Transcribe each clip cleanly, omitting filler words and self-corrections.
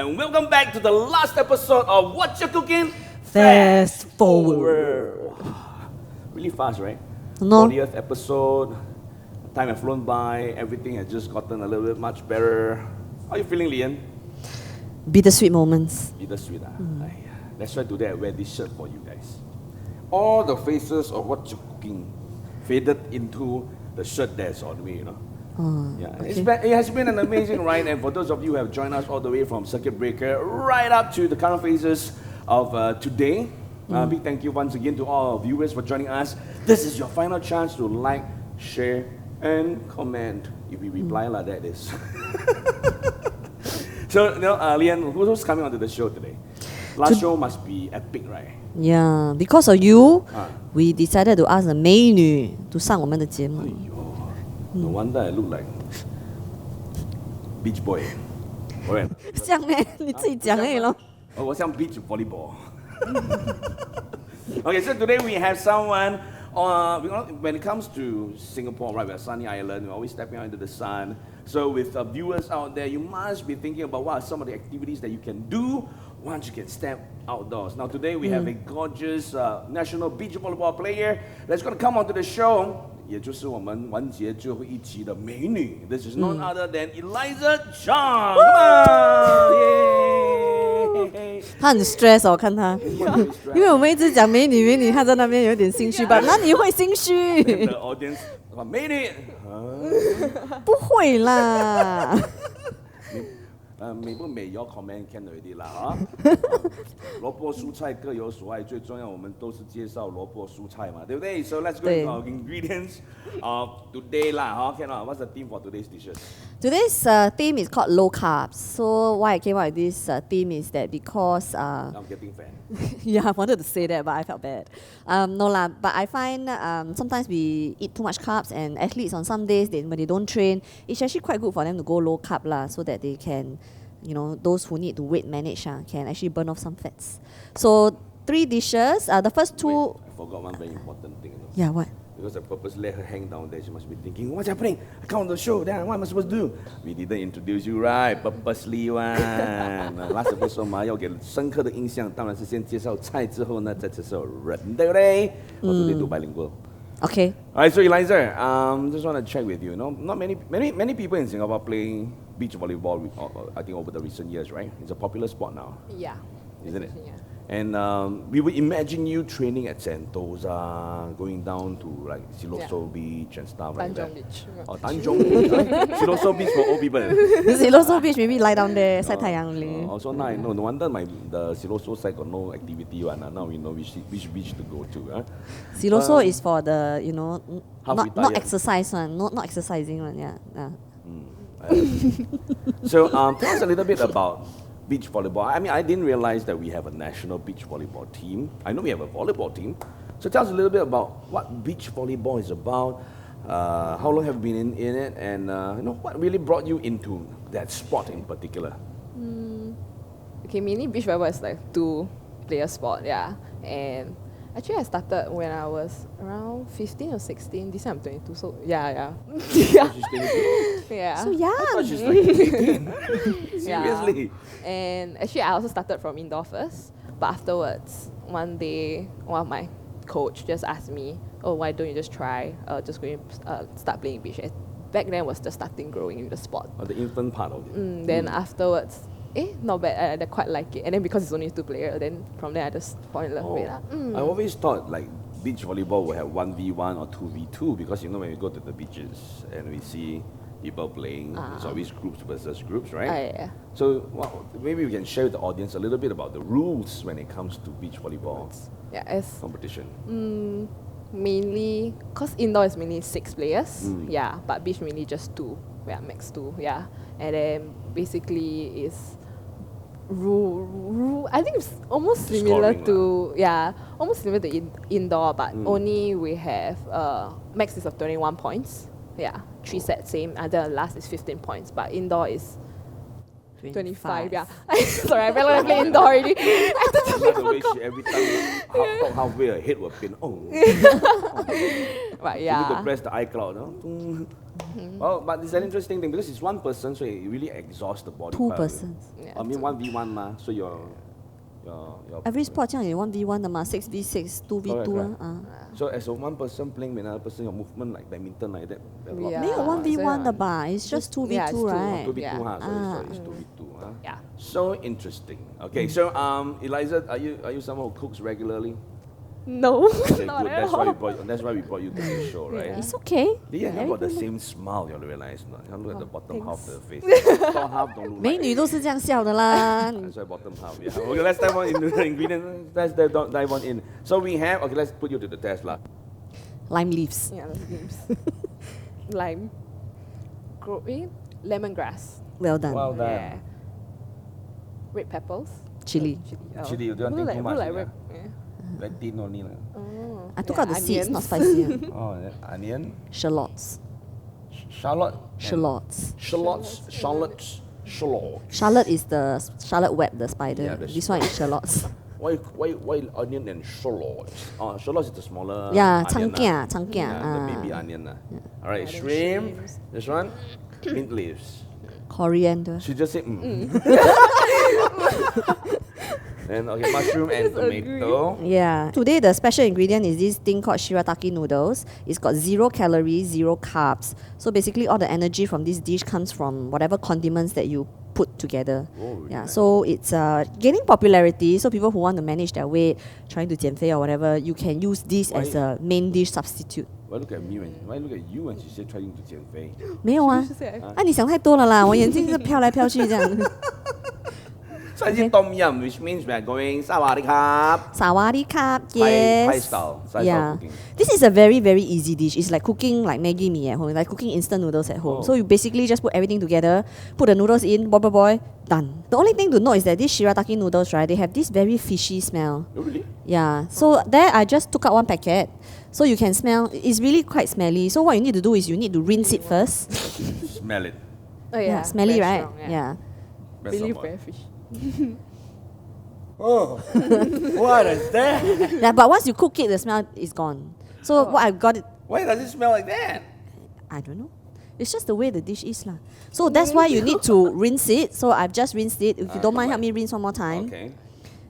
and welcome back to the last episode of Wot'cha Cooking? Fast forward. Really fast, right? No. 40th episode. Time has flown by. Everything has just gotten a little bit much better. How are you feeling, Liyan? Bittersweet moments. Bittersweet, That's why today I wear this shirt for you guys. All the faces of Wot'cha Cooking faded into the shirt that's on me, you know. Okay. It has been an amazing ride, and for those of you who have joined us all the way from Circuit Breaker right up to the current phases of today, big thank you once again to all our viewers for joining us. This is your final chance to like, share, and comment. If we reply like that is. So, Liyan, who's coming onto the show today? Last show must be epic, right? Yeah, because of you, we decided to ask the 美女 to 上我们的节目。No wonder I look like beach boy. 像咩？你自己讲而已咯。我像 beach volleyball. Okay, so today we have someone. When it comes to Singapore, right, we're a sunny island. We're always stepping out into the sun. So with viewers out there, you must be thinking about what are some of the activities that you can do once you can step outdoors. Now today we have a gorgeous national beach volleyball player that's going to come onto the show. 也就是我们完结最后一集的美女 This is none other than Eliza Chong. Yay! 她很 stress 我看她，因为我们一直讲美女美女，她在那边有点心虚吧？那你会心虚 The audience, 美女，不会啦。美不美 ？Your comment can already 啦萝卜蔬菜各有所爱，最重要我们都是介绍萝卜蔬菜嘛，对不对 ？So let's go into our ingredients of today 啦，Can What's the theme for today's dishes? Today's theme is called low carbs. So why I came out with this theme is that because I'm getting fat. yeah, I wanted to say that, but I felt bad. No lah, but I find sometimes we eat too much carbs, and athletes on some days when they don't train, it's actually quite good for them to go low carb lah, so that they can, those who need to weight manage can actually burn off some fats. So 3 dishes. The first 2. Wait, I forgot one very important thing. Yeah, what? Because I purposely let her hang down there, she must be thinking, what's happening? I come on the show, then what am I supposed to do? We didn't introduce you right, purposely one. Last episode 嘛，要给深刻的印象，当然是先介绍菜之后呢，再介绍人，对不对？我today do bilingual. Okay. Alright, so Eliza, just want to check with you. Not many people in Singapore play beach volleyball. I think over the recent years, right? It's a popular sport now. Yeah. Isn't it? Yeah. And we would imagine you training at Sentosa, going down to like Siloso Beach and stuff like that. Tanjong Beach. Oh, Tanjong Beach. Siloso Beach for old people. Siloso Beach, maybe lie down there, 晒太阳哩。Also now I know. No wonder the Siloso side got no activity one. Now we know which beach to go to. Siloso is for the, not exercise one, not exercising one, yeah. So tell us a little bit about beach volleyball. I mean, I didn't realize that we have a national beach volleyball team. I know we have a volleyball team. So tell us a little bit about what beach volleyball is about, how long have you been in it, and what really brought you into that sport in particular? Okay, mainly beach volleyball is like 2-player sport, yeah. And actually I started when I was around 15 or 16. This time I'm 22, so yeah. She's 22? Yeah. So young. I thought she's like 18. Seriously? Yeah. And actually I also started from indoor first, but afterwards, one day, one of my coach just asked me, why don't you just try just going start playing beach? Back then was just starting growing in the sport. The infant part of it. Then afterwards, not bad, I quite like it. And then because it's only 2-player, then from there I just fall in love with it. I always thought like beach volleyball would have 1v1 or 2v2 because when we go to the beaches and we see people playing, it's always groups versus groups, right? Yeah. So maybe we can share with the audience a little bit about the rules when it comes to beach volleyball competition. Mainly, because indoor is mainly 6 players, but beach mainly just 2, max 2, And then basically is rule. I think it's almost similar to indoor, but only we have max is of 21 points. 3 sets same. And the last is 15 points, but indoor is 25, yeah. Sorry, I felt like I play indoor already. I totally By the way, forgot. she every time talk halfway, her head will pin. But You need to yeah. press the iCloud, no? Well, but it's an interesting thing because it's one person, so it really exhausts the body. 2 quite a bit. persons. Yeah, I mean, 1v1 ma, so your Every sport 这样也 1v1 的嘛 6v6 2v2 correct. 啊。 So as a one person playing with another person, your movement like badminton like that. Yeah. 没有 Ah, 1v1 的 so- 吧 It's just 2v2 Yeah, it's two. right Two v two, Yeah. huh? So it's 2v2, huh? Yeah. So interesting. Okay, so Eliza, are you someone who cooks regularly? No, Okay, not good. at all. That's why we brought you to the show, right? Yeah. It's okay Liyan, you got the same smile, you realize not? You look at the bottom half of the face. Top half don't look 美 like 女都是这样笑的啦 That's why bottom half, yeah. Okay, let's dive on into the ingredients. Let's dive on in. So we have, okay, let's put you to the test lah. Lime leaves Yeah, that's games. Lime. Lemongrass. Well done Well done. Yeah. Red peppers. Chili Chili, you don't think too much, Like yeah? red, yeah. Red tin only lah. Oh. I took Yeah, out the seeds not onions. spicy Oh, yeah. Onion, Shallots shallot, Shallots shallot. is the Charlotte web the spider Yeah, the This one is shallots Why onion and shallots? Oh, shallots is the smaller Yeah onion lah. changkia Yeah, the baby onion lah. All right, Yeah, the shrimp. shrimps. This one, mint leaves. Coriander She just said Then okay, mushroom and tomato. Yeah. Today the special ingredient is this thing called Shirataki Noodles. It's got 0 calories, 0 carbs. So basically all the energy from this dish comes from whatever condiments that you put together. Oh, really Yeah. nice. So it's gaining popularity. So people who want to manage their weight, trying to 减肥 or whatever, you can use this as a main dish substitute. Why look at me why look at you when she said trying to 减肥？没有啊 She said- 啊你想太多了啦我眼睛是飘来飘去这样 So it's Tom Yum, which means we are going Sawadee Krap. Sawari cup, Thai yes. style, Thai style yeah. cooking. This is a very, very easy dish. It's like cooking like Maggi mee at home, like cooking instant noodles at home. Oh. So you basically just put everything together, put the noodles in, boy, done. The only thing to know is that these Shirataki noodles, right, they have this very fishy smell. Oh, really? Yeah. So there I just took out one packet. So you can smell, it's really quite smelly. So what you need to do is you need to rinse it first. Smell it. Oh yeah. Smelly, very right? strong, Yeah. That's Really not very much. fish. Oh, what is that? Yeah, but once you cook it, the smell is gone. So what I got it, Why does it smell like that? I don't know. It's just the way the dish is lah. So that's why you need to rinse it. So I've just rinsed it. If you don't mind, help me rinse one more time. Okay.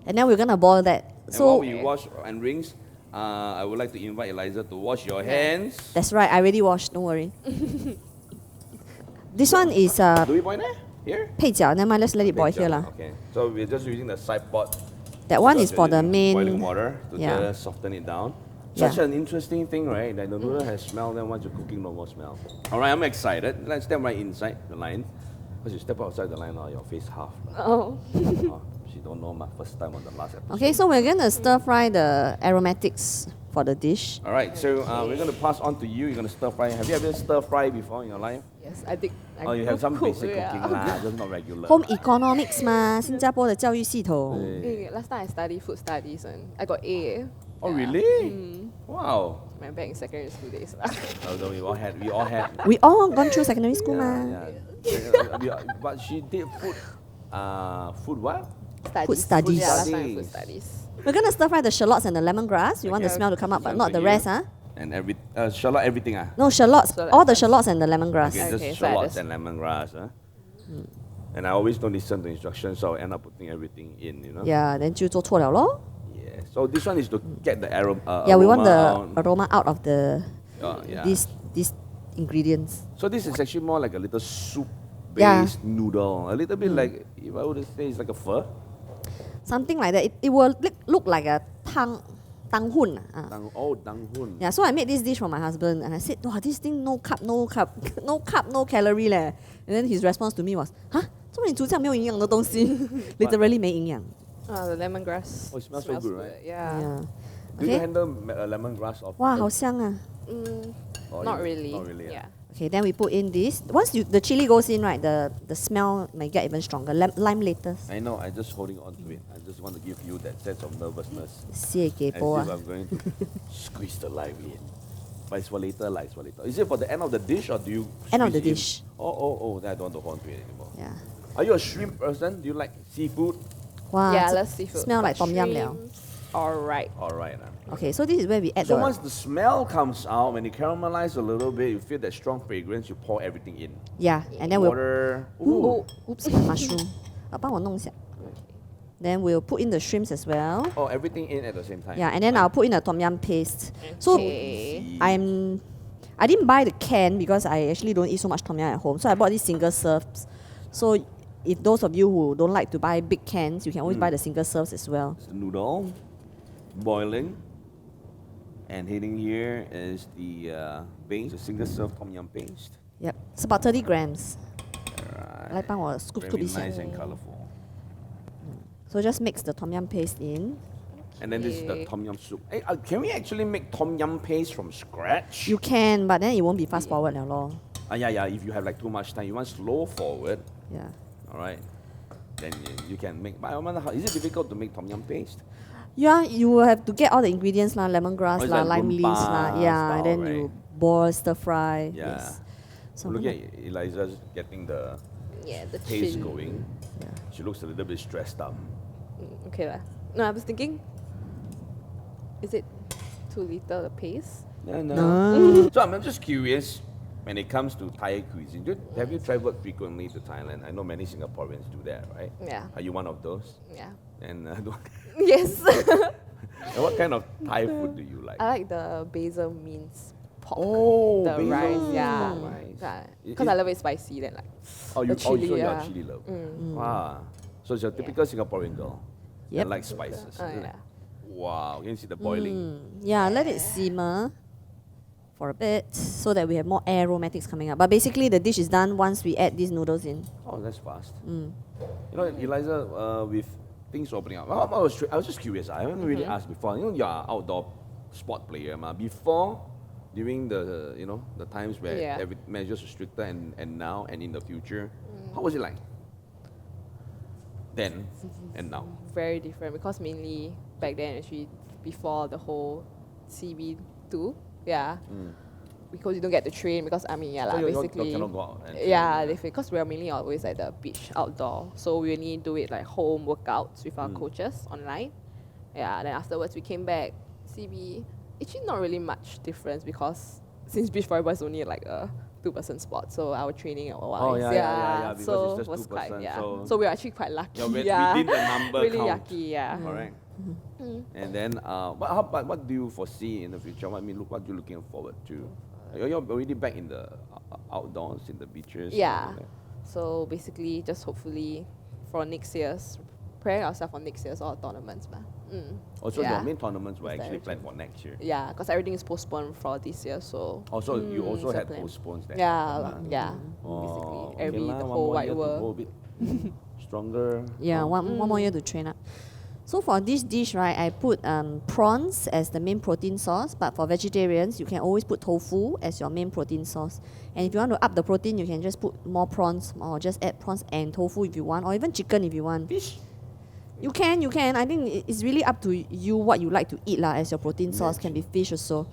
And then we're gonna boil that. And So while we wash and rinse, I would like to invite Eliza to wash your hands. that's right. I already washed. Don't worry. This one is Do we boil there? Here? 配角. Never mind. Let's let it boil here lah. Okay. So we're just using the side pot. That one Because is for we're the using boiling main. water to Yeah. just soften it down. Yeah. Such an interesting thing, right? That the noodle has smell, then once you're cooking, no more smell. All right, I'm excited. Let's step right inside the line. Because you step outside the line, your face half. Oh. Oh, she don't know my first time on the last episode. Okay, so we're gonna stir fry the aromatics for the dish. All right, so we're going to pass on to you. You're going to stir fry. Have you ever stir fry before in your life? Yes, I think. Oh, you have some basic yeah. cooking lah, just not regular. Home economics 嘛，新加坡的教育系统。 Last time I studied food studies and I got A. Oh, Yeah. really? Wow. My back in secondary school days. Although we all had. We all gone through secondary school Yeah, ma. yeah. But she did food what? Food studies. Yeah, last time Studies. food studies. We're gonna stir fry the shallots and the lemongrass. You want the Okay, smell to come up, but this not one the for rest, you. huh? And shallot everything No, shallots. Shallots. All the shallots and the lemongrass. Okay, Okay, just so I shallots just- and lemongrass, huh? And I always don't listen to instructions, so I end up putting everything in, you know? Yeah, then 就做错了咯. Yeah. So this one is to get the aroma. Yeah, we want the out. aroma out of the Yeah. these ingredients. So this is actually more like a little soup-based Yeah. noodle. A little bit like, if I would say, it's like a pho. Something like that. It will look like a tang hun. Danghun. Yeah, so I made this dish for my husband and I said, wow, this thing no carb, no calorie leh. And then his response to me was, huh? 怎么你煮这样没有营养的东西? Literally 没营养. The lemongrass. Oh, it smells so good, right? Yeah. Yeah. Do you Okay. handle lemongrass of? 哇，好香啊. or Not you- really. Not really. Yeah. Okay, then we put in this. Once the chili goes in, right, the smell may get even stronger. Lime lettuce. I know. I'm just holding on to it. I just want to give you that sense of nervousness. 谢给 As 波 if 啊. I'm going to squeeze the lime in. But it's for later, like, it's for later. Is it for the end of the dish or do you? End of squeeze the it in? dish. Oh. Then I don't want to hold on to it anymore. Yeah. Are you a shrimp person? Do you like seafood? Wow, Yeah, I it's- love seafood. Smell but like tom yum liao. shrimps, alright. All right. Okay, so this is where we add So the... once the smell comes out, when you caramelize a little bit, you feel that strong fragrance, you pour everything in. Yeah, and then we'll... Water. Ooh, oops, mushroom. 帮我弄一下. Then we'll put in the shrimps as well. Oh, everything in at the same time. Yeah, and then I'll put in the tom yum paste. So Okay. I didn't buy the can because I actually don't eat so much tom yum at home. So I bought these single serves. So if those of you who don't like to buy big cans, you can always buy the single serves as well. It's the noodle boiling, and hitting here is the base, the single serve tom yum paste. Yep, it's about 30 grams. Alright. 来帮我 scoop Very 一下. nice and colorful. So just mix the tom yum paste in. And then this is the tom yum soup. Hey, can we actually make tom yum paste from scratch? You can, but then it won't be fast forward now, lor. Yeah. If you have like too much time, you want slow forward. Yeah. All right. Then you can make. But I wonder how is it difficult to make tom yum paste? Yeah, you will have to get all the ingredients lah, lemongrass it's lah, like lime leaves lah. rumba Yeah, style, and then right? you boil, stir fry. Yeah. Yes. So Look at Eliza's getting the Yeah, the paste chin. going. Yeah. She looks a little bit stressed out. Okay lah. No, I was thinking, is it too little the paste? No. So I'm just curious when it comes to Thai cuisine. Have you traveled frequently to Thailand? I know many Singaporeans do that, right? Yeah. Are you one of those? Yeah. And Yes. and what kind of Thai food do you like? I like the basil mince pork. Oh, the basil rice, yeah. pork rice. Because I love it spicy, then like. Oh, the chili, you're yeah. a chili lover. Wow. So it's a typical Singaporean girl. Yep. That likes spices. Oh, isn't it? yeah. Wow. You can see the boiling. Yeah, let it simmer for a bit so that we have more aromatics coming up. But basically, the dish is done once we add these noodles in. Oh, that's fast. You know, Eliza, with things opening up, I was just curious. I haven't really asked before. You know, you're an outdoor sport player, ma. Before, during the the times where every measures were stricter, and now and in the future, how was it like? Then and now. Very different because mainly back then actually before the whole CB2, yeah. Because you don't get to train because I mean So you basically cannot go out. And train, yeah, because we're mainly always at the beach outdoor, so we only do it like home workouts with our coaches online. Yeah, then afterwards we came back CB. Actually, not really much difference because since beach volleyball is only like a 2-person sport, so our training wise, Oh, yeah, because so it's just was quite 2%, so we were actually quite lucky. You're within the number really count. lucky, yeah. Correct. And then, what do you foresee in the future? What are you looking forward to? You're already back in the outdoors, in the beaches. Yeah. So basically, just hopefully for next year's, preparing ourselves for next year's all tournaments, ma. Also, Yeah. your main tournaments were That's actually direction. planned for next year. Yeah, because everything is postponed for this year, so. Also, you also so had plan. postpones that. Yeah, yeah. Oh, Basically, okay the lah, whole one more wide year to world. go a bit stronger. Yeah, one more year to train up. So for this dish, right, I put prawns as the main protein source. But for vegetarians, you can always put tofu as your main protein source. And if you want to up the protein, you can just put more prawns, or just add prawns and tofu if you want, or even chicken if you want. Fish. You can. I think it's really up to you what you like to eat lah as your protein source. Can be fish also.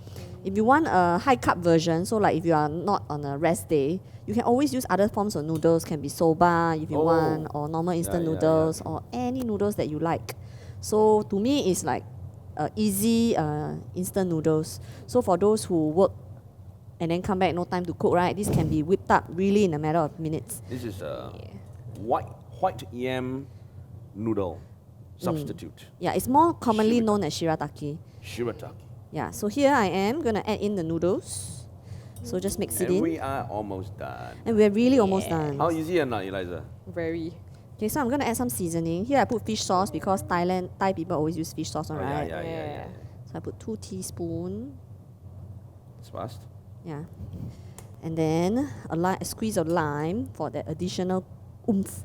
If you want a high carb version, so like if you are not on a rest day, you can always use other forms of noodles. Can be soba if you want, or normal instant yeah, noodles, or any noodles that you like. So to me, it's like easy instant noodles. So for those who work and then come back, no time to cook, right? This can be whipped up really in a matter of minutes. This is a white yam noodle substitute. Yeah, it's more commonly known as shirataki. Shirataki. Yeah, so here I am gonna add in the noodles. So just mix it And in. we are almost done. And we're really almost done. How easy or not, Eliza? Very. Okay, so I'm gonna add some seasoning. Here I put fish sauce because Thai people always use fish sauce, Oh, right? yeah. So I put 2 teaspoons. It's fast. Yeah. And then a squeeze of lime for that additional oomph.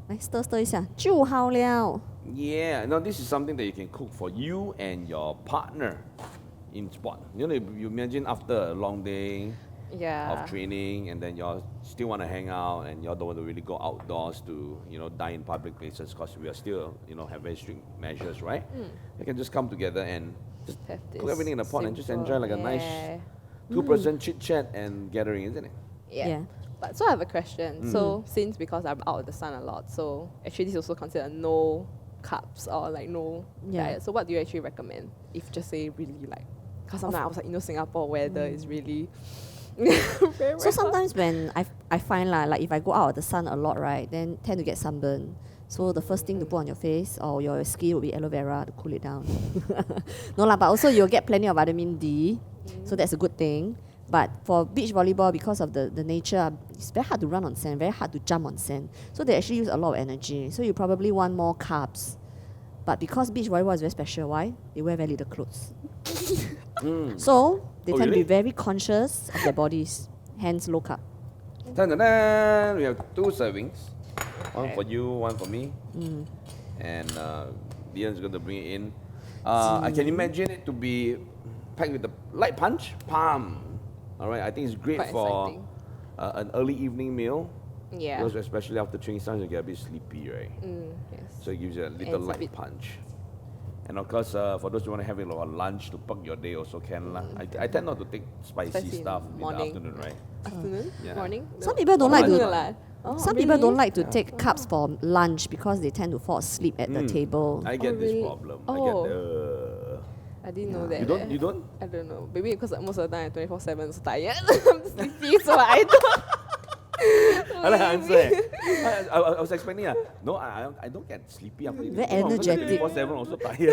来 stir 一下，就好了。 Yeah, no, this is something that you can cook for you and your partner in sport. You know, you imagine after a long day Yeah. of training, and then y'all still want to hang out, and y'all don't want to really go outdoors to, dine in public places because we are still, have very strict measures, right? You can just come together and just Have cook this everything in a pot and just enjoy like a nice yeah. 2-person chit chat and gathering, isn't it? Yeah. But so I have a question. So since because I'm out of the sun a lot, so actually this is also considered no carbs or like no diet. So what do you actually recommend if just say really like, because sometimes I was like, Singapore weather is really very So hot. sometimes when I find like if I go out of the sun a lot, right, then tend to get sunburn. So the first thing to put on your face or your skin will be aloe vera to cool it down. No lah, but also you'll get plenty of vitamin D, so that's a good thing. But for beach volleyball, because of the nature, it's very hard to run on sand, very hard to jump on sand. So they actually use a lot of energy. So you probably want more carbs. But because beach volleyball is very special, why? They wear very little clothes. So they tend to be very conscious of their bodies, hence low carb. Dun-dun-dun. We have 2 servings. One for you, one for me. And Liyan's going to bring it in. I can imagine it to be packed with a light punch, palm. All right, I think it's great Quite for exciting. an early evening meal. Yeah. Because especially after training, sometimes you get a bit sleepy, right? Yes. So it gives you a little it's a light bit- punch. And of course, for those who want to have a lot of lunch to pack your day, also can lah. I tend not to take spicy Spicy in stuff in the morning. afternoon, right? Afternoon? Yeah. Morning? Some people don't like Morning to. lah. Oh, Some really? people don't like to take carbs for lunch because they tend to fall asleep at the table. I get this really? problem. Oh. I get I didn't know that. You don't? You don't? I don't know. Maybe because most of the time I'm 24/7 so tired. I'm sleepy, so I don't. I like her answer. I was expecting, no, I don't get sleepy after eating. Very energetic. 24/7 also tired.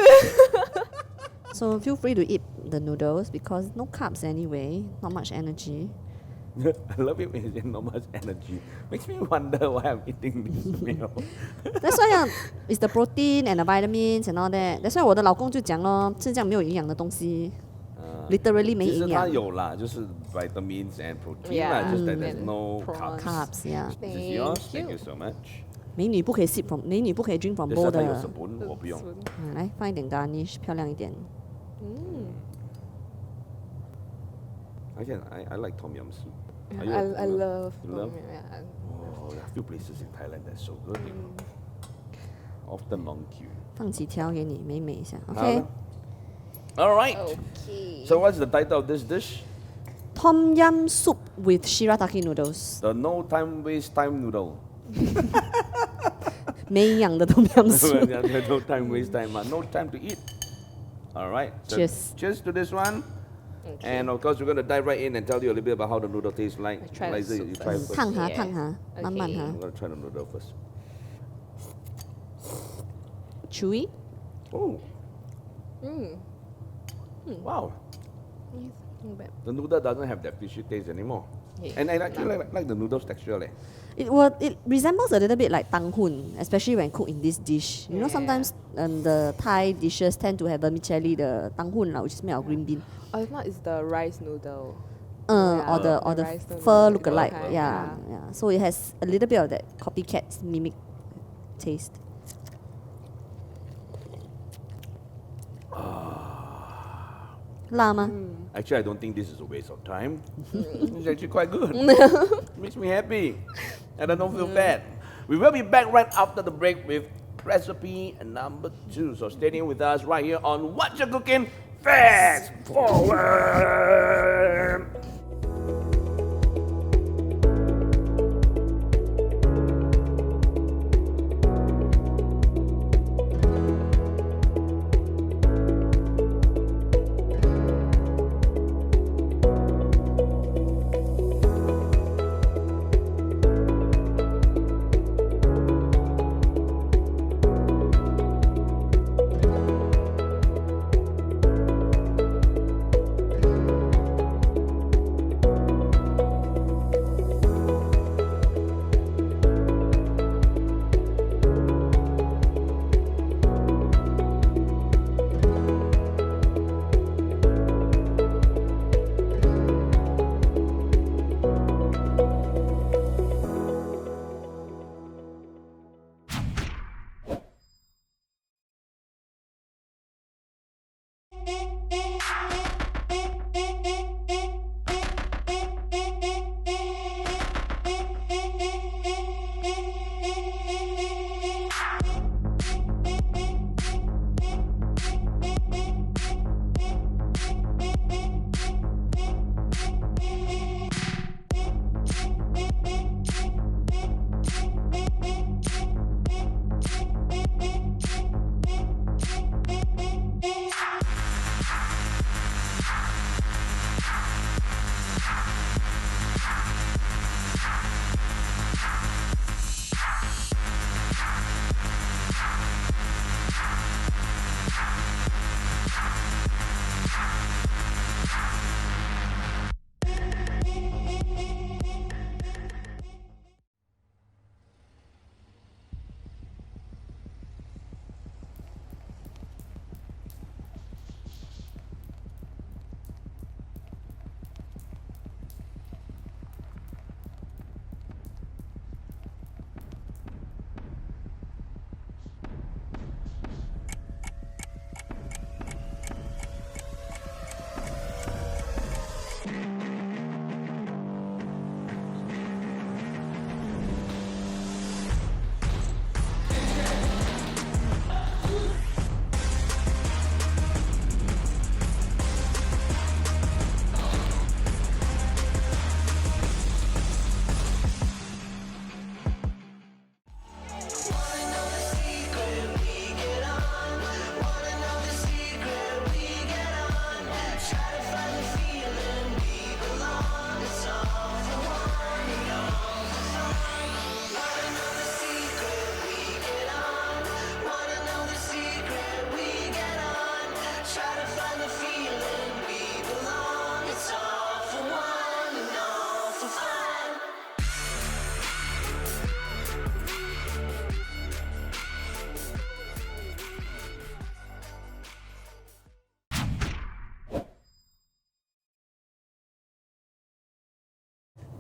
So feel free to eat the noodles because no carbs anyway, not much energy. I love it when you say not much energy. Makes me wonder why I'm eating this meal. That's why it's the protein and the vitamins and all that. That's why 我的老公就讲咯，吃这样没有营养的东西，literally 没其实它营养。有啦，就是 vitamins and protein Yeah. 啦，just that there's And no prawns. carbs. Carbs, yeah. This is yours. Thank you so much. 美女不可以 sip from，美女不可以 drink from 等 bowl 下它有的。 spoon，我不用。来放一点 garnish，漂亮一点。 I like tom yum soup. Are I you a- love. You love? Yeah. Oh, there are a few places in Thailand that's so good. You know. Often long queue. 放几条给你，美美一下。好 OK。了 All right. Okay. So what's the title of this dish? Tom yum soup with shirataki noodles， The no time waste time noodle. 没营养的 tom yum soup。 No time waste time. No time to eat. All right. So Cheers. Cheers to this one. Okay. And of course, we're going to dive right in and tell you a little bit about how the noodle tastes like. I try the Eliza, soup you try it first. first. 烫哈 Yeah. 烫哈，慢慢 Okay. 哈 I'm going to try the noodle first. ，chewy。 Oh, Mm. wow. Yes, not bad. The noodle doesn't have that fishy taste anymore. Yeah. And I actually like the noodles texture. Leh. It resembles a little bit like tang hun, especially when cooked in this dish. You know, Yeah. sometimes the Thai dishes tend to have vermicelli, the tang hun lah, which is made of green bean. Or if not, it's the rice noodle. Or the the rice noodle pho like lookalike. that kind, Yeah, yeah. So it has a little bit of that copycat mimic taste. Lama. Actually, I don't think this is a waste of time. It's actually quite good. Makes me happy. And I don't feel bad. We will be back right after the break with recipe number 2. So stay tuned with us right here on Wot'cha Cooking Fast Forward.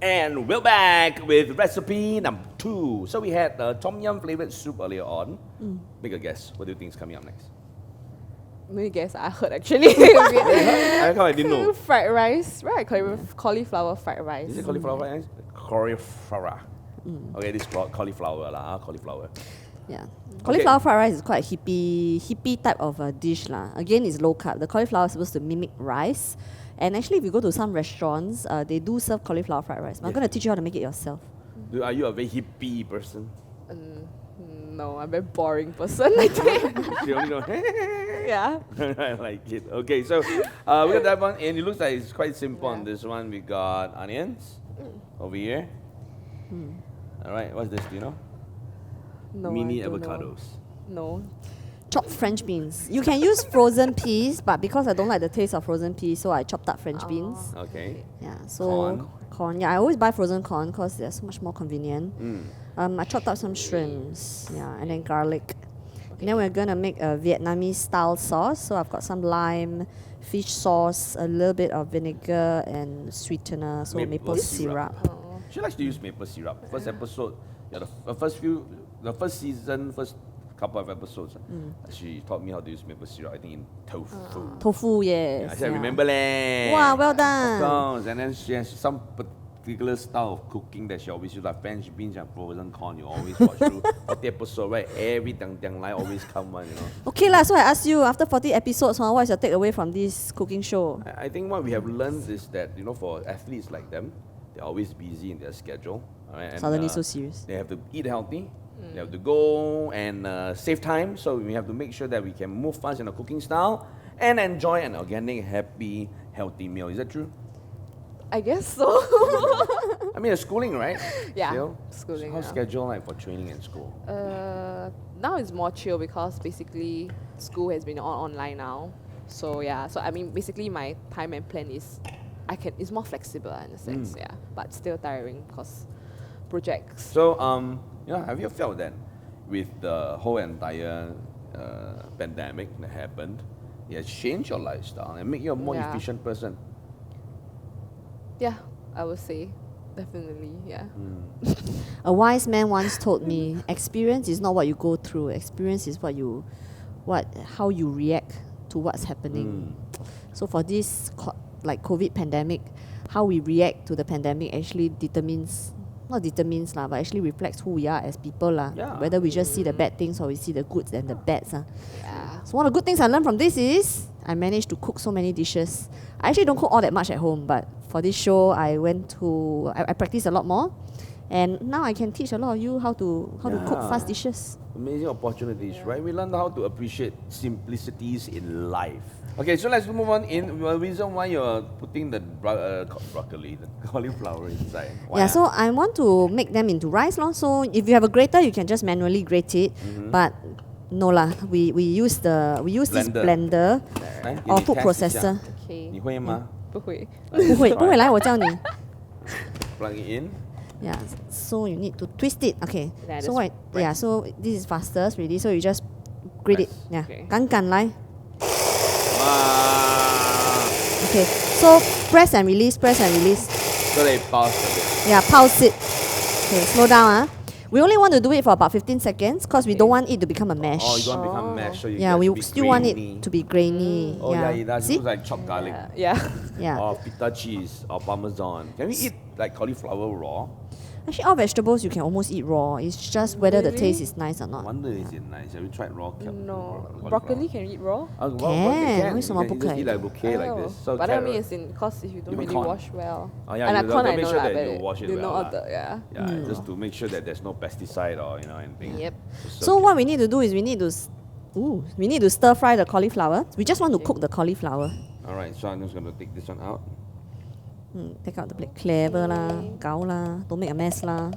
And we're back with recipe number 2. So we had the tom yum flavored soup earlier on. Make a guess. What do you think is coming up next? Maybe guess I heard actually. I can't, I didn't know. Fried rice, right? Cauliflower fried rice. Is it cauliflower fried rice? Cauliflower. Okay, this is cauliflower lah. Cauliflower. Yeah. Cauliflower fried rice is quite a hippie type of a dish lah. Again, it's low carb. The cauliflower is supposed to mimic rice. And actually, if you go to some restaurants, they do serve cauliflower fried rice. But I'm going to teach you how to make it yourself. Are you a very hippie person? No, I'm a very boring person, I think. You only know. Yeah. I like it. Okay, so we got that one, and it looks like it's quite simple on this one. We got onions over here. All right, what's this? Do you know? No, Mini I don't avocados. know. No. Chopped French beans. You can use frozen peas, but because I don't like the taste of frozen peas, so I chopped up French beans. Okay. Yeah, so corn. Yeah, I always buy frozen corn because they're so much more convenient. I chopped up some shrimps, yeah, and then garlic. And then we're gonna make a Vietnamese style sauce. So I've got some lime, fish sauce, a little bit of vinegar and sweetener, so maple syrup. She likes to use maple syrup. First episode, yeah, the first season, first couple of episodes, she taught me how to use maple syrup. I think in tofu. Tofu, yes. I said, remember leh. Wow, well done. Of course. And then she has some particular style of cooking that she always uses, like French beans and frozen corn. You always watch through 40 episodes, right? Every dang line always come one, you know. Okay lah, so I ask you, after 40 episodes, what is your takeaway from this cooking show? I think what we have learned is that, you know, for athletes like them, they're always busy in their schedule. Right? And, Suddenly so serious. They have to eat healthy. They have to go and save time. So we have to make sure that we can move fast in our cooking style and enjoy an organic, happy, healthy meal. Is that true? I guess so. I mean, it's schooling, right? Yeah, Still? schooling. So how's schedule like for training and school? Now it's more chill because basically school has been online now. So yeah, so I mean basically my time and plan is it's more flexible in a sense, yeah. But still tiring because projects. So have you felt that with the whole entire pandemic that happened, it has changed your lifestyle and make you a more efficient person? Yeah, I would say. Definitely, yeah. A wise man once told me, experience is not what you go through. Experience is how you react to what's happening. So for this like COVID pandemic, how we react to the pandemic actually but actually reflects who we are as people lah. Yeah. Whether we just see the bad things or we see the goods and the bads. Yeah. So one of the good things I learned from this is I managed to cook so many dishes. I actually don't cook all that much at home, but for this show I practiced a lot more. And now I can teach a lot of you how to cook fast dishes. Amazing opportunities, right? We learn how to appreciate simplicities in life. Okay, so let's move on in. The reason why you're putting the broccoli, the cauliflower inside. Why? Yeah, so I want to make them into rice lor. So if you have a grater, you can just manually grate it. But no lah, we use this blender or food processor. Okay. 你会吗？不会。不会来我教你。Plug it in. Yeah, so you need to twist it. Okay. Yeah, So just so this is fastest really. So you just grate it. Yeah. Okay. 敢来. Wow. Okay. So press and release. So they pause a bit. Yeah, pulse it. Okay, slow down. We only want to do it for about 15 seconds because we don't want it to become a mash. Oh, you don't want to become mash, so you Yeah, get we to be still want grainy. it to be grainy. Oh yeah, it does. It See? looks like chopped garlic. Yeah. Yeah. Or pita cheese or parmesan. Can we eat like cauliflower raw? Actually, all vegetables you can almost eat raw. It's just whether the Really? taste is nice or I not. wonder is it nice? Have you tried raw No. cauliflower? Broccoli can you eat raw? Well, Can. you 为什么不 can just 可以？ eat like bouquet like Oh, this. So but I mean carrot- it's in cause if you don't Even really corn. wash well. Oh, yeah, and you the corn gotta I make know sure lah, that you but wash it you well know all lah. the Yeah, just to make sure that there's no pesticide or anything. Yep. So what we need to do is we need to stir fry the cauliflower. We just want to cook the cauliflower. All right, so I'm just gonna take this one out. Take out the plate. Clever lah, gao lah. Don't make a mess lah.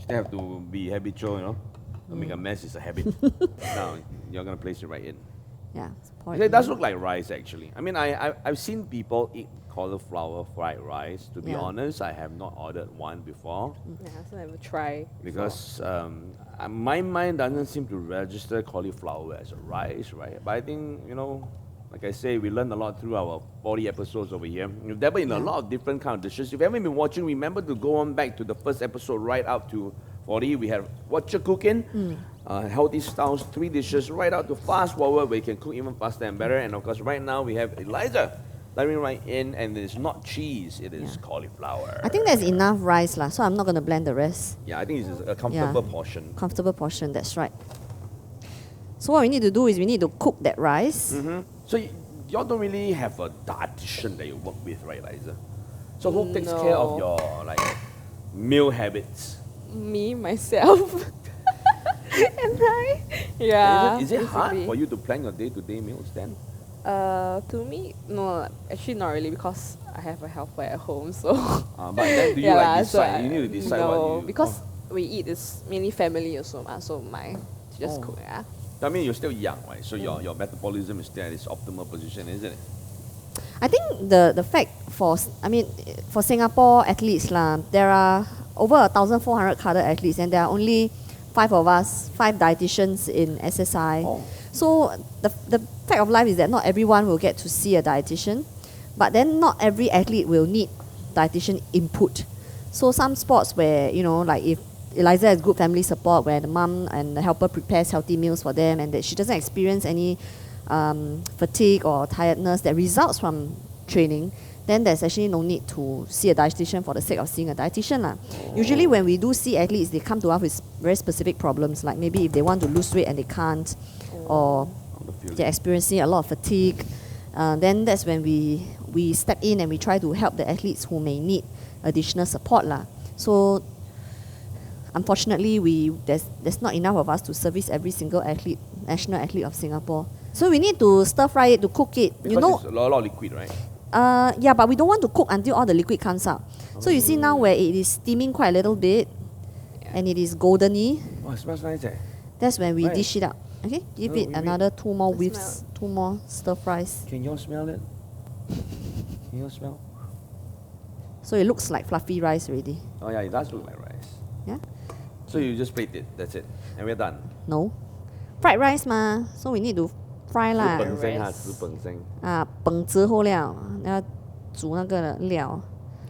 Still have to be habitual, you know. To make a mess is a habit. Now you're gonna place it right in. Yeah. pour It in. does look like rice actually. I mean, I've seen people eat cauliflower fried rice. To be Yeah. honest, I have not ordered one before Yeah, so I never try. because my mind doesn't seem to register cauliflower as a rice, right? But I think Like I say, we learned a lot through our 40 episodes over here. We've dabbled in a lot of different kind of dishes. If you haven't been watching, remember to go on back to the first episode right up to 40. We have Wot'cha Cooking, healthy styles, 3 dishes, right out to fast forward where you can cook even faster and better. And of course, right now we have Eliza diving right in, and it's not cheese, it is cauliflower. I think there's enough rice lah, so I'm not going to blend the rest. Yeah, I think it's a comfortable portion. Comfortable portion, that's right. So what we need to do is we need to cook that rice. So y'all don't really have a dietitian that you work with, right, Eliza? So who takes care of your like meal habits? Me, myself. And I. Yeah. Is it hard basically. for you to plan your day-to-day meals then? To me, no, actually not really because I have a helper at home, so. But then do you yeah, like so decide? You need to decide no, what you... because we eat is mainly family also, so my just cook, yeah. I mean, you're still young, right? So your metabolism is still at its optimal position, isn't it? I think the fact for Singapore athletes lah, there are over 1,400 cadre athletes, and there are only 5 of us, 5 dietitians in SSI. Oh. So the fact of life is that not everyone will get to see a dietitian, but then not every athlete will need dietitian input. So some sports where, like if Eliza has good family support, where the mom and the helper prepares healthy meals for them, and that she doesn't experience any fatigue or tiredness that results from training, then there's actually no need to see a dietitian for the sake of seeing a dietitian lah. Usually when we do see athletes, they come to us with very specific problems, like maybe if they want to lose weight and they can't, or they're experiencing a lot of fatigue, then that's when we step in and we try to help the athletes who may need additional support lah. So unfortunately, there's not enough of us to service every single athlete, national athlete of Singapore. So we need to stir fry it, to cook it. Because it's a lot of liquid, right? Yeah, but we don't want to cook until all the liquid comes out. So you see now where it is steaming quite a little bit, and it is goldeny. Oh, it smells nice, eh? That's when we dish it up. Okay, give it wait. another 2 more I whiffs, 2 more stir fries. Can you all smell it? Can you all smell? So it looks like fluffy rice already. Oh yeah, it does look like rice. Yeah? So you just plate it, that's it. And we're done. No. Fried rice ma, so we need to fry lah. 资本生哈，资本生。本之后料，要煮那个料。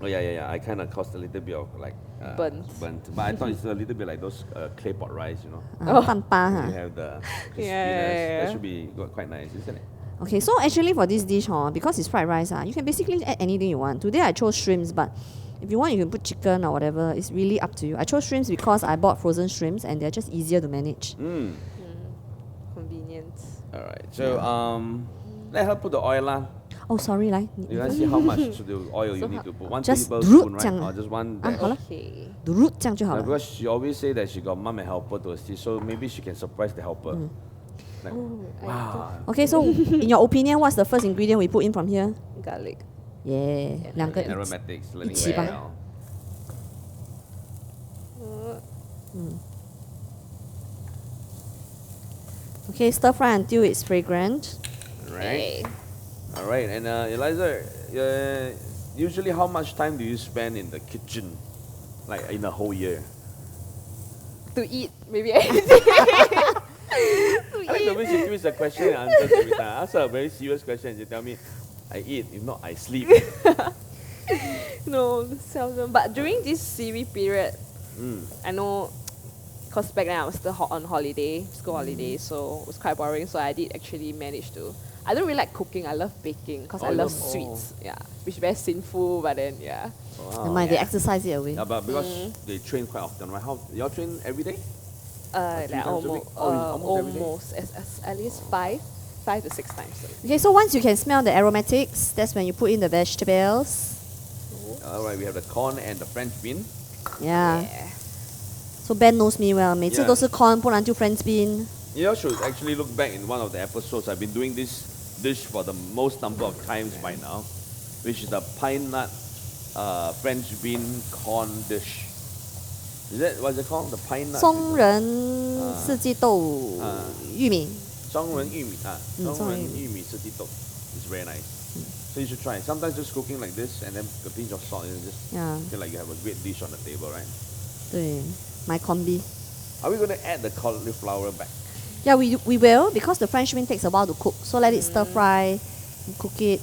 Oh yeah. I kind of caused a little bit of like Burnt. But I thought it's a little bit like those clay pot rice, you know. 淡巴 You ha. have the crispiness. Yeah. That should be quite nice, isn't it? Okay, so actually for this dish, because it's fried rice, you can basically add anything you want. Today I chose shrimps, but if you want, you can put chicken or whatever. It's really up to you. I chose shrimps because I bought frozen shrimps and they're just easier to manage. Convenience. Alright, so let her put the oil lah. Oh, sorry, You want to see how much to the oil you need to put? 1 just tablespoon, right? 这样 Or just 1 dash? 好了 Okay. 这样就好了。 Because she always say that she got mom and helper to assist, so maybe she can surprise the helper. Like, wow. Okay, so in your opinion, what's the first ingredient we put in from here? Garlic. Yeah, 2个 Aromatics, learning 一起吧。 well. Okay, stir fry until it's fragrant. Right. All right. And Eliza, usually how much time do you spend in the kitchen, like in a whole year? To eat, maybe anything. I like the way she gives a question and answers every time. I ask her a very serious question and she tell me, I eat, if not I sleep. No, seldom. But during this CV period, I know, because back then I was still on holiday, school holiday, so it was quite boring. So I did actually manage to. I don't really like cooking. I love baking because I love sweets. Yeah, which is very sinful. But then yeah. Wow. Never mind, they exercise it away. Yeah, but because they train quite often, right? How y'all train every day? Like times a week? almost, Almost every day? almost at least 5 to 6 times. Okay, so once you can smell the aromatics, that's when you put in the vegetables. All right, we have the corn and the French bean. Yeah. Yeah. So Ben knows me well. 每次 Yeah. 都是 corn 不然就 French bean. You all should actually look back in one of the episodes. I've been doing this dish for the most number of times by now, which is the pine nut French bean corn dish. Is that what's it called? The pine nut. 松仁四季豆玉米. 松仁玉米啊，松仁松仁玉米。玉米四季豆. It's very nice. So you should try it. Sometimes just cooking like this and then a pinch of salt and just Yeah. feel like you have a great dish on the table, right? 对 my combi. Are we going to add the cauliflower back? Yeah, we will because the French bean takes a while to cook. So let it stir fry Cook it.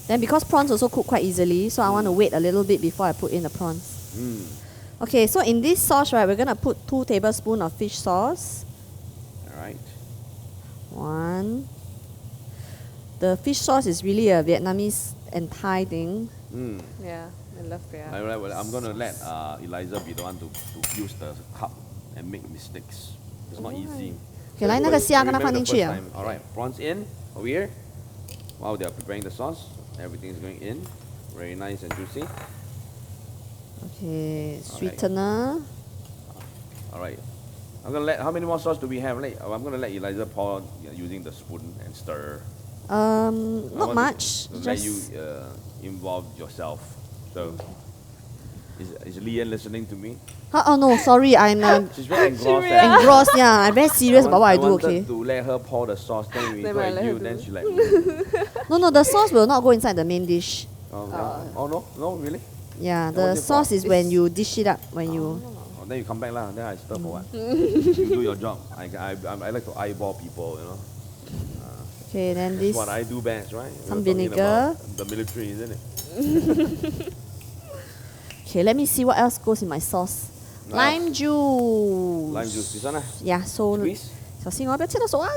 Then because prawns also cook quite easily, so I want to wait a little bit before I put in the prawns. Okay, so in this sauce, right, we're gonna put 2 tablespoons of fish sauce. All right. 1. The fish sauce is really a Vietnamese and Thai thing. Yeah, I love Vietnam. All right, well, I'm going to let Eliza be the one to use the cup and make mistakes. It's not easy. Okay, 来那个虾跟它放进去啊。 All right, prawns in over here. While they are preparing the sauce, everything is going in. Very nice and juicy. Okay, sweetener. All right. I'm going to let, how many more sauce do we have? I'm going to let Eliza pour using the spoon and stir. Not much. To let Just you involve yourself. So, is Liyan listening to me? oh no, sorry, I'm She's very engrossed. engrossed. Yeah, I'm very serious about what I do. Okay. To let her pour the sauce, then we Then go I at let you, her then do. she like. No, the sauce will not go inside the main dish. Oh no, no really? Yeah, Then the what's it for? sauce is when you dish it up. When you. Oh, then you come back lah. Then I stir for what? You do your job. I like to eyeball people, you know. Okay, then That's this. what I do best, right? Some We're talking vinegar. about the military, isn't it? Okay, let me see what else goes in my sauce. Lime juice. Lime juice, this one lah. Yeah, so Squeeze. 小心哦，不要切到手啊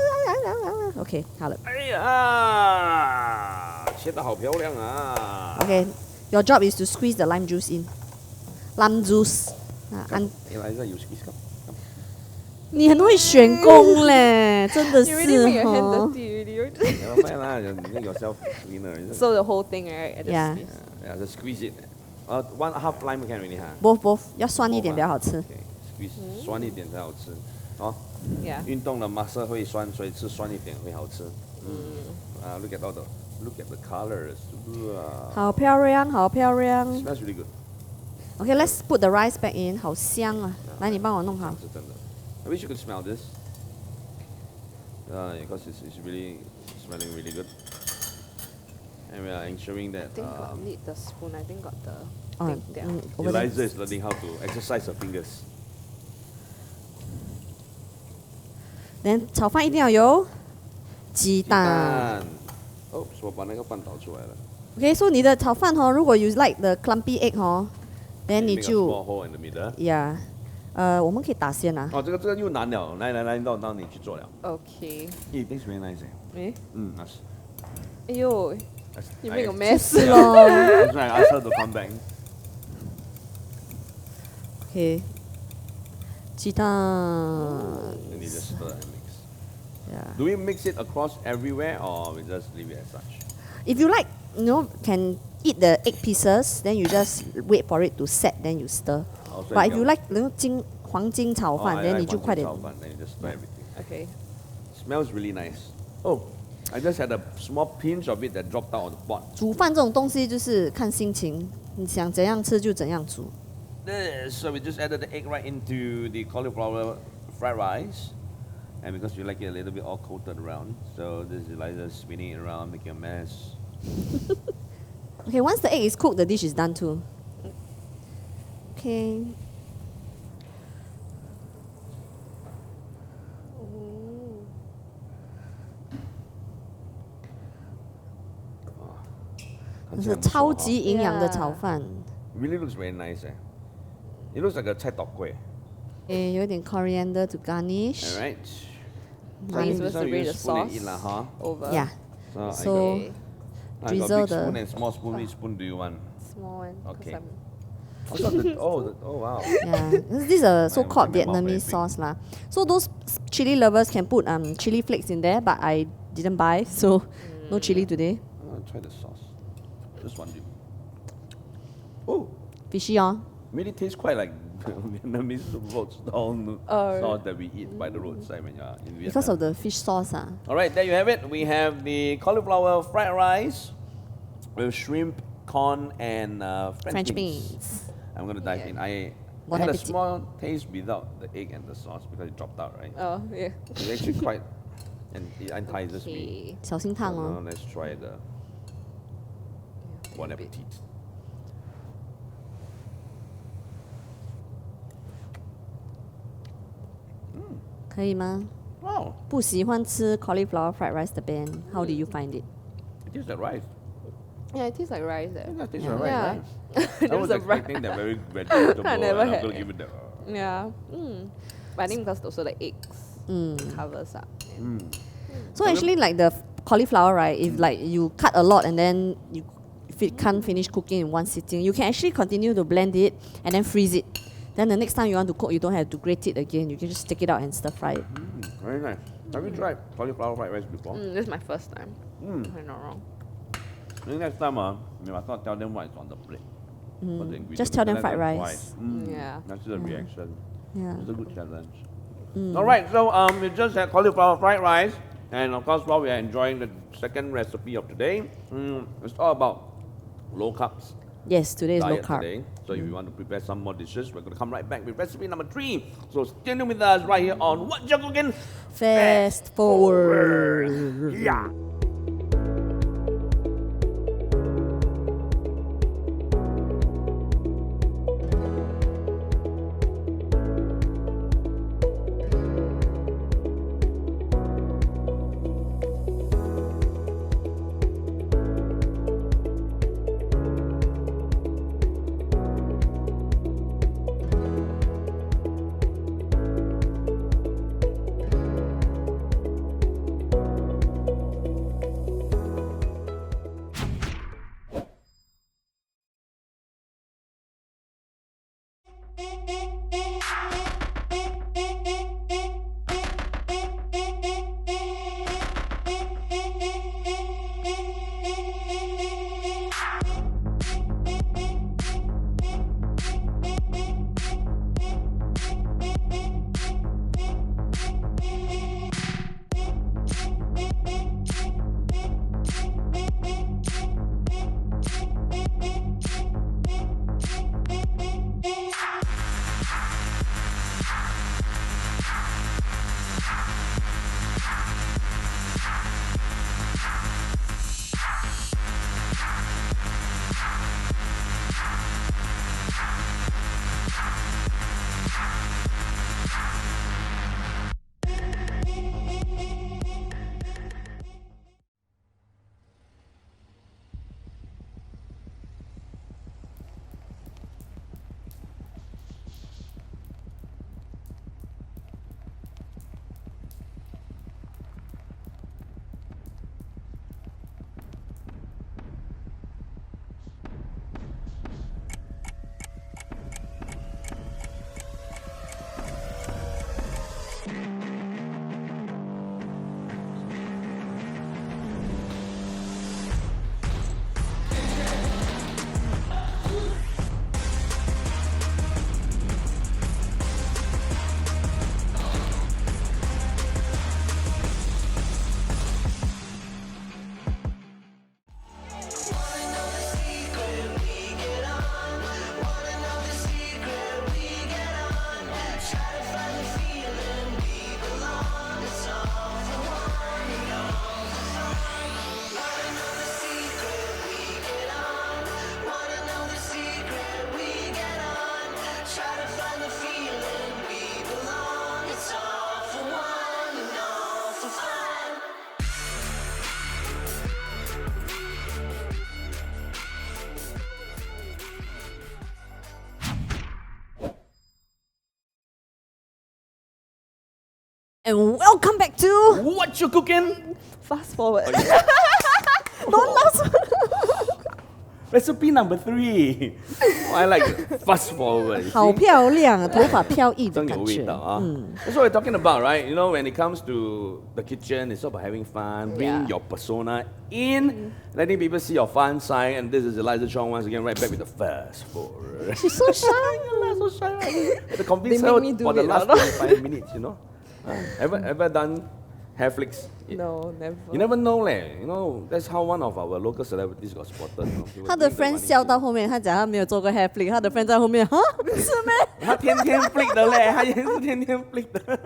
！OK，好了。哎呀，切得好漂亮啊！ Okay, your job is to squeeze the lime juice in. Lime juice. Eliza, you squeeze come. 你很会选工嘞，真的 You really make 是 your hand 哦。 dirty already. Never mind lah, you make yourself cleaner. Isn't it? So the whole thing, right? At the Yeah. squeeze. Yeah, just squeeze it. One half lime can really have. both 要酸一点比较好吃。 Okay, squeeze 酸一点才好吃。哦， Yeah. 运动的 muscle 会酸，所以吃酸一点会好吃。Look at the colors. 哇好漂亮，好漂亮。 Smells really good. Okay, let's put the rice back in，好香啊！来，你帮我弄好。是真的。I wish you could smell this. Because it's really smelling really good. And we are ensuring that I think got need the spoon. I think got the thing there. over there. Eliza is learning how to exercise her fingers. Then 炒饭一定要有鸡蛋。哦，我把那个饭倒出来了。 Okay, so 你的炒饭哦，如果 you like the clumpy egg 哦，then 你 Make a 就 small hole in the middle. yeah，我们可以打先啊。哦，这个又难了，来，到你去做了。 Okay. It tastes very nice. Eh? That's Ayo, you make a I- mess. 是 Yeah. 咯。 That's why I asked her to come back. Okay，鸡蛋。 And you just stir and mix. Yeah. Do we mix it across everywhere or we just leave it as such? If you like, can eat the egg pieces, then you just wait for it to set, then you stir. Oh, so But if you you can- like 黄金炒 Oh, 饭 I then like 你就快点。 黄金炒饭, then you just stir everything. Okay. Smells really nice. Oh, I just had a small pinch of it that dropped out of the pot. 煮饭这种东西就是看心情，你想怎样吃就怎样煮。 So we just added the egg right into the cauliflower fried rice. And because you like it a little bit all coated around, so this is Eliza spinning it around, making a mess. Okay, once the egg is cooked, the dish is done too. Okay. Oh, 这是超级营养的 Yeah. 炒饭， Really looks very nice. It looks like a 菜刀粿. 有点 coriander to garnish. All right. So you're supposed to bring the spoon sauce it in lah, huh? over. Yeah. So, So Okay. I got drizzle big spoon the and small spoon. Which spoon do you want? Small one. 'cause Okay. I'm- Oh wow. yeah, this is a so-called my mouth very Vietnamese big. sauce lah. So those chili lovers can put chili flakes in there, but I didn't buy, so no chili today. Try the sauce. This one. Oh, Fishy oh. really tastes quite like Vietnamese road stall sauce that we eat by the roadside when you're in Vietnam. Because of the fish sauce ah. All right, there you have it. We have the cauliflower fried rice with shrimp, corn, and French beans. I'm gonna dive in. I Bon had a appetit. small taste without the egg and the sauce because it dropped out, right? Oh, yeah. It's actually quite, and it entices me. Okay. 小心烫 So 哦。 now let's try the bon a bit. appetit. 可以吗？ Wow, 不喜欢吃 cauliflower fried rice 的 Ben, how do you find it? It tastes like rice. Yeah, it tastes like rice. I think that tastes like rice, Yeah. right? There I was was a expecting that very vegetable. I never and I'm had going to it. give it the... Yeah. But I think because also the eggs covers up. Yeah. So actually, like the cauliflower, right? If like you cut a lot and then if it can't finish cooking in one sitting, you can actually continue to blend it and then freeze it. Then the next time you want to cook, you don't have to grate it again. You can just take it out and stir fry it. Very nice. Have you tried cauliflower fried rice before? This is my first time. If I'm not wrong. I think next time, you must not tell them what is on the plate. What the ingredients. Just tell them Let fried rice. twice. Yeah. That's the reaction. Yeah. It's a good challenge. All right, so we just had cauliflower fried rice, and of course, while we are enjoying the second recipe of today, it's all about low carbs Yes, today is low diet carb. today. So if you want to prepare some more dishes, we're going to come right back with recipe number 3. So stay tuned with us right here on Wot'cha Cooking. Fast forward. Yeah. And welcome back to Wot'cha Cooking? Fast forward. Don't laugh. Recipe number 3. Oh, I like it. Fast forward. you 好 see? 漂亮，头发飘逸的真有感觉。味道啊。That's what we're talking about, right? You know, when it comes to the kitchen, it's all about having fun, bringing Yeah. your persona in, letting people see your fun side. And this is Eliza Chong once again, right back with the fast forward. She's so shy. so shy. Right? To convince They her make me do for the it, last lah. 45 minutes, you know. Ever done hair flicks? No, never. You never know, leh. You know, that's how one of our local celebrities got spotted. You know. He was 他的 doing the friend running 笑 shoe. 到后面，他讲他没有做过 hair flick，他的 friend 在后面，哈，是咩？他天天 flick 的嘞，他也是天天 flick 的。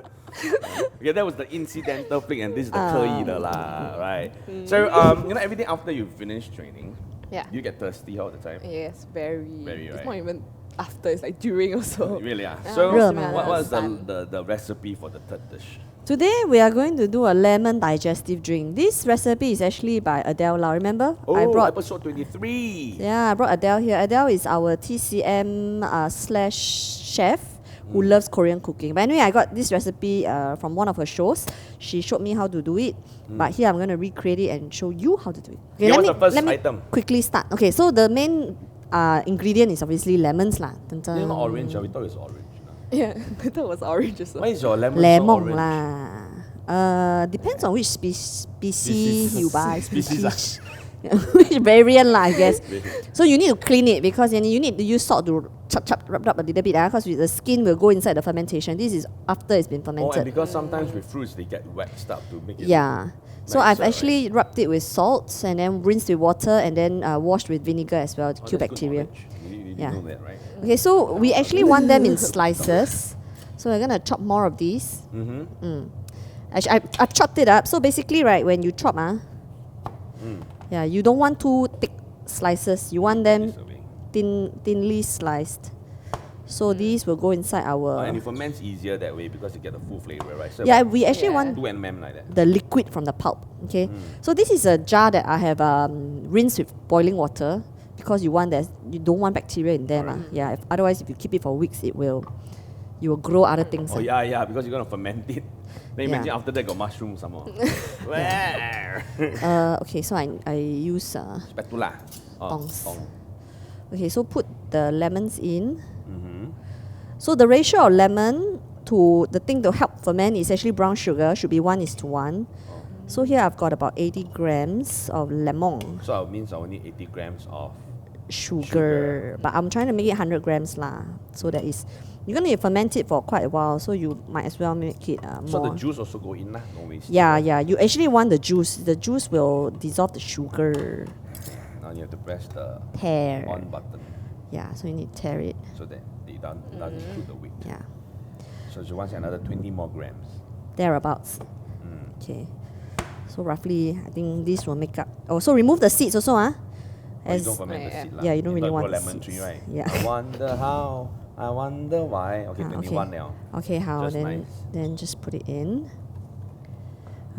Okay, that was the incidental flick, and this is the 刻意的啦, right? So, you know, every day after you finish training, Yeah. you get thirsty all the time. Yes, very. Very, It's right. not even after, it's like during also. Really, ah. Yeah, So, Real what was fun. the recipe for the third dish? Today we are going to do a lemon digestive drink. This recipe is actually by Adele Lau. Remember? Oh, I brought episode 23. Yeah, I brought Adele here. Adele is our TCM slash chef who loves Korean cooking. But anyway, I got this recipe from one of her shows. She showed me how to do it. But here I'm going to recreate it and show you how to do it. Okay, What's the first item? quickly start. Okay, so the main ingredient is obviously lemons lah. Dun dun. It's not orange. We thought it was orange. Yeah, I thought it was orange as well. Why is your lemon so Lemon orange? lah. Depends on which species you buy. Species. Which variant lah, I guess. So you need to clean it because you need to use salt to chop rub a little bit because the skin will go inside the fermentation. This is after it's been Oh, fermented. and because sometimes with fruits they get waxed up to make it. Yeah. So I've nicer, actually rubbed it with salt and then rinsed with water and then washed with vinegar as well to Oh, kill that's good bacteria. knowledge. You Yeah. know that, right? Okay, so we actually want them in slices. So we're gonna chop more of these. Actually, I've chopped it up. So basically, right, when you chop, yeah, you don't want too thick slices. You want them This away. thinly sliced. So these will go inside our. And it ferments easier that way because you get the full flavor, right? So Yeah, we actually Yeah. want 2 mm like that. the liquid from the pulp. Okay, so this is a jar that I have rinsed with boiling water because you don't want bacteria in there, Yeah, otherwise if you keep it for weeks, you will grow other things. Oh yeah, because you're gonna ferment it. Then Yeah. imagine after that got mushroom some more. Okay, so I use Spatula. Tongs. Tong. okay, so put the lemons in. So the ratio of lemon to the thing to help ferment is actually brown sugar. Should be 1:1. So here I've got about 80 grams of lemon So it means I only 80 grams of. sugar. But I'm trying to make it 100 grams lah. So that is you're gonna ferment it for quite a while. So you might as well make it more. So the juice also go in lah, no waste. Yeah. You actually want the juice. The juice will dissolve the sugar. Now you have to press the Tear. on button Yeah, so you need to tear it. so that they doesn't shoot the wick. Yeah, So she wants another 20 more grams. thereabouts. Okay. So roughly, I think this will make up. Oh, so remove the seeds also, Oh, you don't ferment the Yeah. seed lah. Yeah, you don't really thought want grow the lemon tree, seeds. right? Yeah. I wonder how. I wonder why. Okay, 21 now. Okay, how Just then? nice. Then just put it in.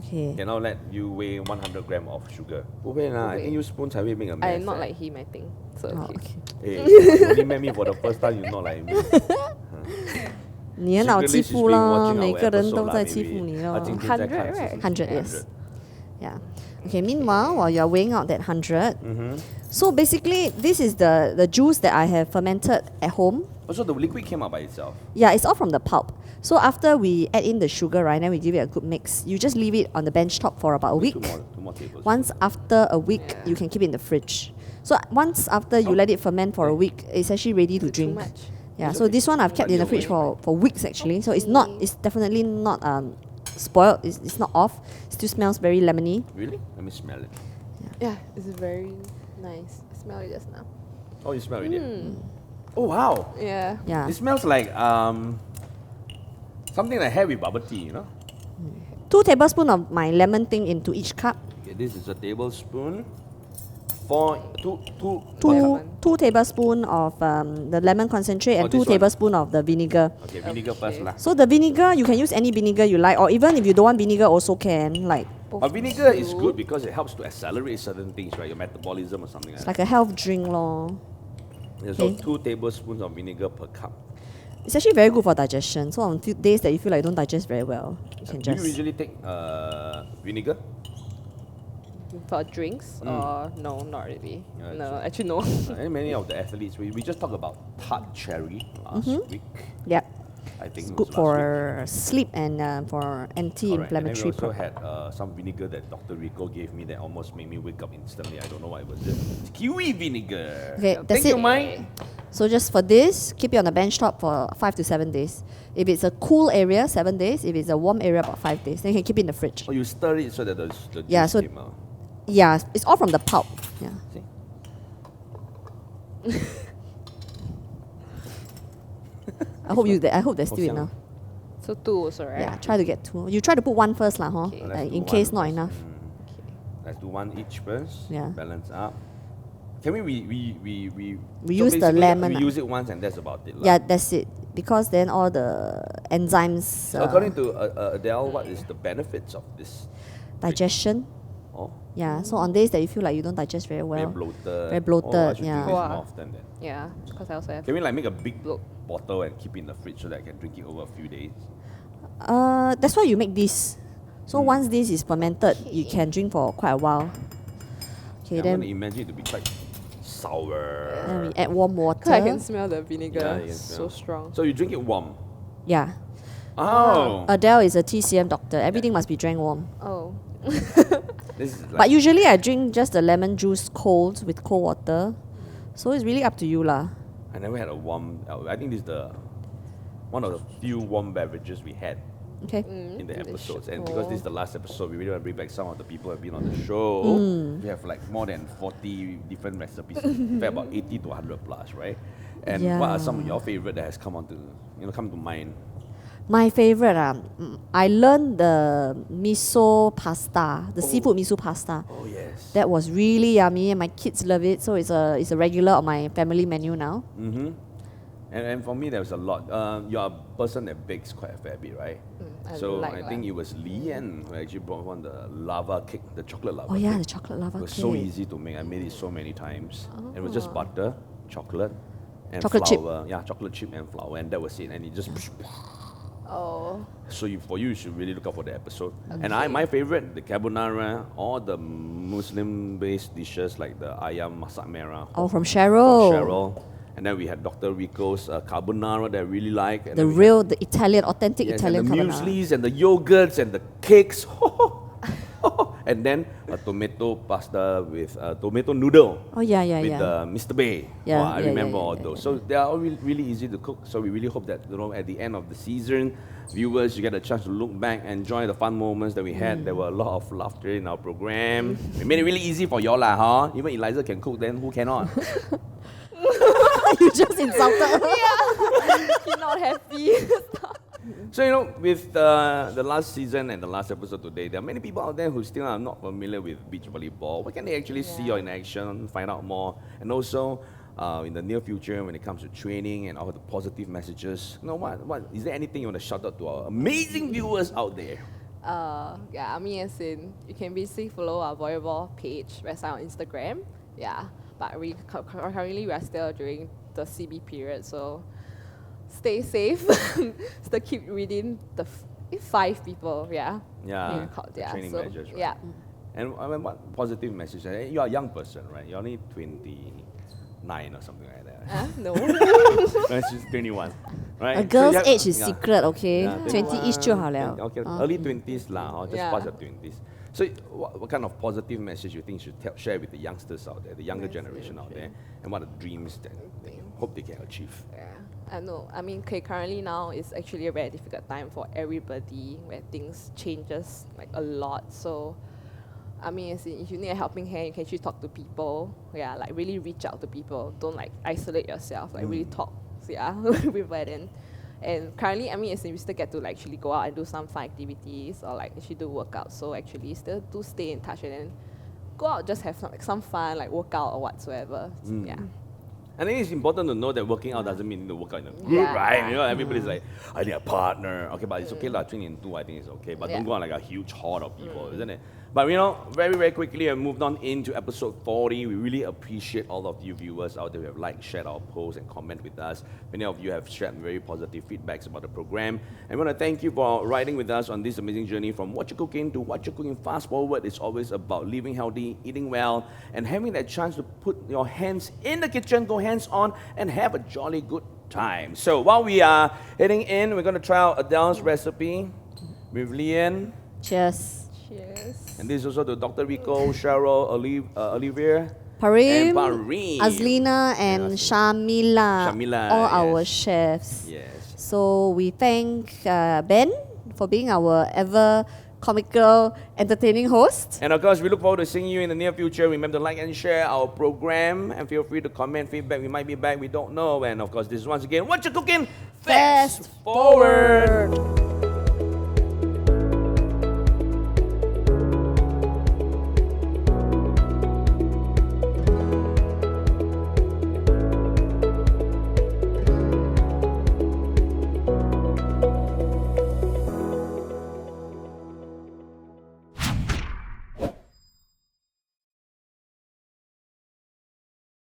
Okay. Can now let you weigh 100 grams of sugar. 不会啦, I think use spoon 才会 make a mess. I'm not like him, I think. So Oh, okay. okay. Hey, you only met me for the first time, you not like me. 你很好欺 Secretly, she's 负 been 咯， watching 每 our 个人 episode 都 lah, 在 maybe. 欺负你咯。 100, right? 100, yes. Yeah. Okay, meanwhile, while you're weighing out that 100, Mm-hmm. so basically, this is the juice that I have fermented at home. Also, the liquid came out by itself. Yeah, it's all from the pulp. So after we add in the sugar, right, then we give it a good mix. You just leave it on the bench top for about a week. Two more tablespoons. Once after a week, Yeah. you can keep it in the fridge. So once after you let it ferment for a week, it's actually ready to Is it too drink. much? Yeah, It's so okay. this one I've kept in the fridge for weeks actually. So it's definitely not spoiled. It's not off. Still smells very lemony. Really? Let me smell it. Yeah, it's very nice. I smell it just now. Oh, you smell it? Oh, wow. Yeah. Yeah. It smells like something I had with bubble tea, you know? 2 tablespoons of my lemon thing into each cup. Okay, this is a tablespoon. Two 2 tablespoons of the lemon concentrate and Oh, 2 this one. tablespoons of the vinegar. Okay, vinegar first lah. So the vinegar, you can use any vinegar you like, or even if you don't want vinegar, also can. Like But vinegar is good because it helps to accelerate certain things, right? Your metabolism or something like it's that. like a health drink, lor. Yeah, so okay. 2 tablespoons of vinegar per cup. It's actually very good for digestion. So on days that you feel like you don't digest very well, you can Do you just. usually take vinegar? For drinks? Or no, not really. Yeah, No, actually no. And many of the athletes, we just talked about tart cherry last week. Yep. I think It's it good was last week. for sleep and for Correct. And then anti-inflammatory. we also had some vinegar that Dr. Rico gave me that almost made me wake up instantly. I don't know what it was. It's kiwi vinegar. Okay, that's Thank you, it. Mike. So just for this, keep it on the bench top for 5 to 7 days. If it's a cool area, 7 days. If it's a warm area, about 5 days. Then you can keep it in the fridge. Oh, you stir it so that the Yeah, juice so- came out. Yeah, it's all from the pulp. Yeah. See? I hope there's still Hosang. enough. So 2 also, right? Yeah, try to get 2. You try to put 1 first, lah, huh? Okay. Let's Like, do in case one not first. enough. Let's do 1 each first. Yeah. Balance up. Can we We use the basically lemon, We ah. use it once and that's about it. lah. Yeah, that's it. because then all the enzymes, So according to Adele, what is the benefits of this? digestion. Oh, Yeah, so on days that you feel like you don't digest very well. very bloated. Very Oh, I bloated, should yeah. drink this more Wow. often then. Yeah, because I also have. Can we like make a big Bloat. bottle and keep it in the fridge so that I can drink it over a few days? That's why you make this. So once this is fermented, you can drink for quite a while. Okay, Yeah, I'm then, gonna imagine it to be quite sour. then we add warm water. Cause I can smell the vinegar. Yeah, you can So smell. strong. So you drink it warm. Yeah. Oh, Adele is a TCM doctor. Everything must be drank warm. Oh. this is like But usually I drink just the lemon juice cold with cold water. So it's really up to you lah. I never had a warm. I think this is the one of the few warm beverages we had Okay. in the Delicious. episodes. And because this is the last episode, we really want to bring back some of the people who have been on the show. We have like more than 40 different recipes. In fact, about 80 to 100 plus, right? And what are some of your favorite that has come to mind? My favorite, I learned the miso pasta, the seafood miso pasta. Oh yes. That was really yummy, and my kids love it. So it's a regular on my family menu now. Mm-hmm. And for me, there was a lot. You're a person that bakes quite a fair bit, right? I So like I that. think it was Liyan who actually brought one the lava cake, the chocolate lava Oh yeah, cake. the chocolate lava It was cake. so easy to make. I made it so many times. And it was just butter, chocolate, and Chocolate chip. flour. Yeah, chocolate chip and flour, and that was it. And it just. Oh. So for you should really look out for the episode. And my favorite, the carbonara, all the Muslim-based dishes like the ayam masak merah. Oh, from Cheryl. Cheryl. And then we had Dr. Rico's carbonara that I really like. And The then we real, the Italian, authentic had, yes, Italian and the carbonara. mueslis and the yogurts and the cakes. And then a tomato pasta with tomato noodle. Oh yeah, yeah, With yeah. Mr. Bay. Yeah, Wow, I yeah, remember yeah, all yeah, those. yeah. So they are all really easy to cook. So we really hope that at the end of the season, viewers, you get a chance to look back and enjoy the fun moments that we had. There were a lot of laughter in our program. We made it really easy for y'all, huh? Even Eliza can cook, then who cannot? You just insulted her. He's not happy. So, with the last season and the last episode today, there are many people out there who still are not familiar with beach volleyball. Where can they actually see you in action, find out more? And also, in the near future, when it comes to training and all the positive messages, what is there anything you want to shout out to our amazing viewers out there? Yeah, I mean, as in, you can basically follow our volleyball page, website on Instagram. Yeah, but currently we are still during the CB period, so stay safe. Still keep reading the 5 people. Yeah. Yeah, Called, the yeah. training So, measures, right? yeah. And I mean, what positive message? You are a young person, right? You're only 29 or something like that. No. No, she's 21, right? A So girl's you have- age is yeah. secret, okay? Yeah, 20-ish 就好了。 Okay, early 20s lah, or just Yeah. past your 20s. So what kind of positive message you think you should share with the youngsters out there, the younger generation out there, and what are the dreams that they hope they can achieve? Yeah, I know. I mean, currently now is actually a very difficult time for everybody where things changes like a lot. So, I mean, as in, if you need a helping hand, you can actually talk to people. Yeah, like really reach out to people. Don't like isolate yourself. Like really talk. Yeah, with people. And currently, I mean, as in, we still get to like actually go out and do some fun activities or like actually do workouts. So actually, still do stay in touch and then go out, just have some fun, like workout or whatsoever. Yeah. I think it's important to know that working out doesn't mean to work out in a group, Yeah. right? Everybody's like, I need a partner. Okay, but it's okay, like 2 in 2, I think it's okay. But don't Yeah. go on like a huge horde of people, isn't it? But very, very quickly, I moved on into episode 40. We really appreciate all of you viewers out there who have liked, shared our posts, and comment with us. Many of you have shared very positive feedbacks about the program. And I want to thank you for riding with us on this amazing journey from Wot'cha Cooking to Wot'cha Cooking Fast Forward. It's always about living healthy, eating well, and having that chance to put your hands in the kitchen, go hands on, and have a jolly good time. So while we are heading in, we're going to try out Adele's recipe with Liyan. Cheers. Cheers. And this is also to Dr. Rico, Cheryl, Olivia, Parim, and Parim. Azlina, and Shamila. Shamila, All our yes. chefs. Yes. So we thank Ben for being our ever comical, entertaining host. And of course, we look forward to seeing you in the near future. Remember to like and share our program, and feel free to comment feedback. We might be back, we don't know. And of course, this is once again Wot'cha Cooking Fast Forward.